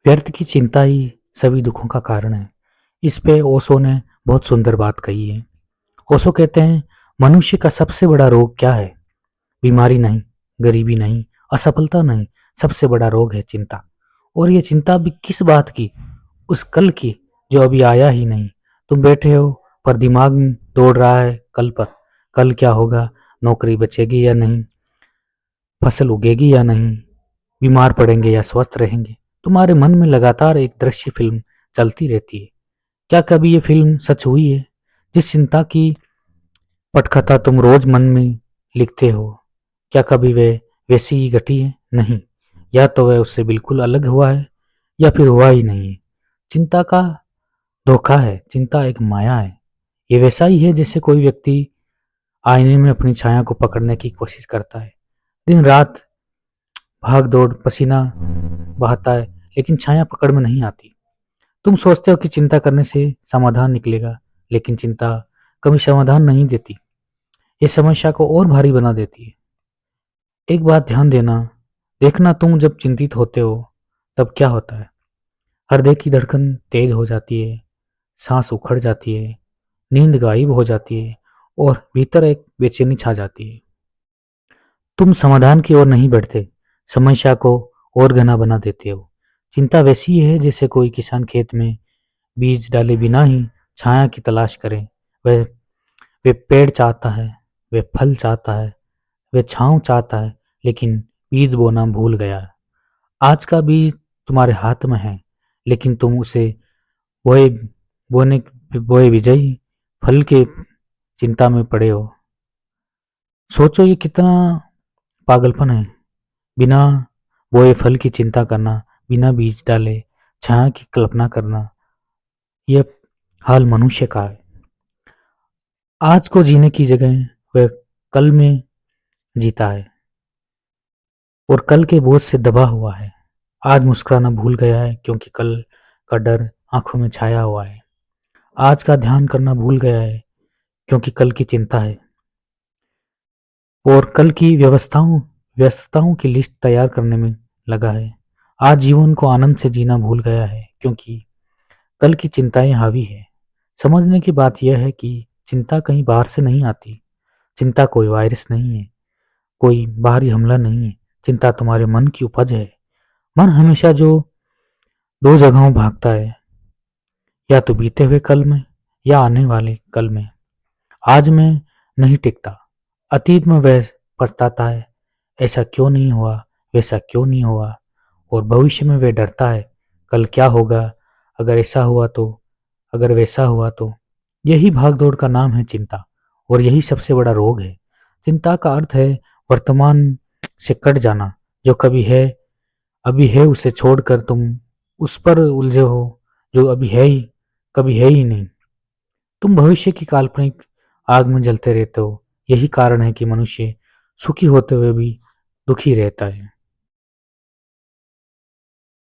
व्यर्थ की चिंता ही सभी दुखों का कारण है। इस पे ओशो ने बहुत सुंदर बात कही है। ओशो कहते हैं, मनुष्य का सबसे बड़ा रोग क्या है? बीमारी नहीं, गरीबी नहीं, असफलता नहीं, सबसे बड़ा रोग है चिंता। और ये चिंता भी किस बात की? उस कल की जो अभी आया ही नहीं। तुम बैठे हो पर दिमाग दौड़ रहा है कल पर। कल क्या होगा? नौकरी बचेगी या नहीं? फसल उगेगी या नहीं? बीमार पड़ेंगे या स्वस्थ रहेंगे? तुम्हारे मन में लगातार एक दृश्य फिल्म चलती रहती है। क्या कभी ये फिल्म सच हुई है? जिस चिंता की पटकथा तुम रोज मन में लिखते हो, क्या कभी वे वैसी ही घटी है? नहीं। या तो वह उससे बिल्कुल अलग हुआ है या फिर हुआ ही नहीं है। चिंता का धोखा है, चिंता एक माया है। ये वैसा ही है जैसे कोई व्यक्ति आईने में अपनी छाया को पकड़ने की कोशिश करता है। दिन रात भाग दौड़ पसीना बहाता है, लेकिन छाया पकड़ में नहीं आती। तुम सोचते हो कि चिंता करने से समाधान निकलेगा, लेकिन चिंता कभी समाधान नहीं देती। ये समस्या को और भारी बना देती है। एक बात ध्यान देना, देखना तुम जब चिंतित होते हो तब क्या होता है। हृदय की धड़कन तेज हो जाती है, सांस उखड़ जाती है, नींद गायब हो जाती है और भीतर एक बेचैनी छा जाती है। तुम समाधान की ओर नहीं बढ़ते, समस्या को और घना बना देते हो। चिंता वैसी ही है जैसे कोई किसान खेत में बीज डाले बिना ही छाया की तलाश करे। वह वे पेड़ चाहता है, वे फल चाहता है, वे छांव चाहता है, लेकिन बीज बोना भूल गया है। आज का बीज तुम्हारे हाथ में है, लेकिन तुम उसे बोए बोने बोए विजयी फल के चिंता में पड़े हो। सोचो ये कितना पागलपन है। बिना बोए फल की चिंता करना, बिना बीज डाले छाया की कल्पना करना, यह हाल मनुष्य का है। आज को जीने की जगह वह कल में जीता है और कल के बोझ से दबा हुआ है। आज मुस्कुराना भूल गया है क्योंकि कल का डर आंखों में छाया हुआ है। आज का ध्यान करना भूल गया है क्योंकि कल की चिंता है और कल की व्यस्तताओं की लिस्ट तैयार करने में लगा है। आज जीवन को आनंद से जीना भूल गया है क्योंकि कल की चिंताएं हावी है। समझने की बात यह है कि चिंता कहीं बाहर से नहीं आती। चिंता कोई वायरस नहीं है, कोई बाहरी हमला नहीं है। चिंता तुम्हारे मन की उपज है। मन हमेशा जो दो जगहों भागता है, या तो बीते हुए कल में या आने वाले कल में। आज में नहीं टिकता, अतीत में वह पछताता है, ऐसा क्यों नहीं हुआ, वैसा क्यों नहीं हुआ। और भविष्य में वह डरता है, कल क्या होगा, अगर ऐसा हुआ तो, अगर वैसा हुआ तो। यही भागदौड़ का नाम है चिंता, और यही सबसे बड़ा रोग है। चिंता का अर्थ है वर्तमान से कट जाना। जो कभी है, अभी है, उसे छोड़कर तुम उस पर उलझे हो जो अभी है ही, कभी है ही नहीं। तुम भविष्य की काल्पनिक आग में जलते रहते हो। यही कारण है कि मनुष्य सुखी होते हुए भी दुखी रहता है।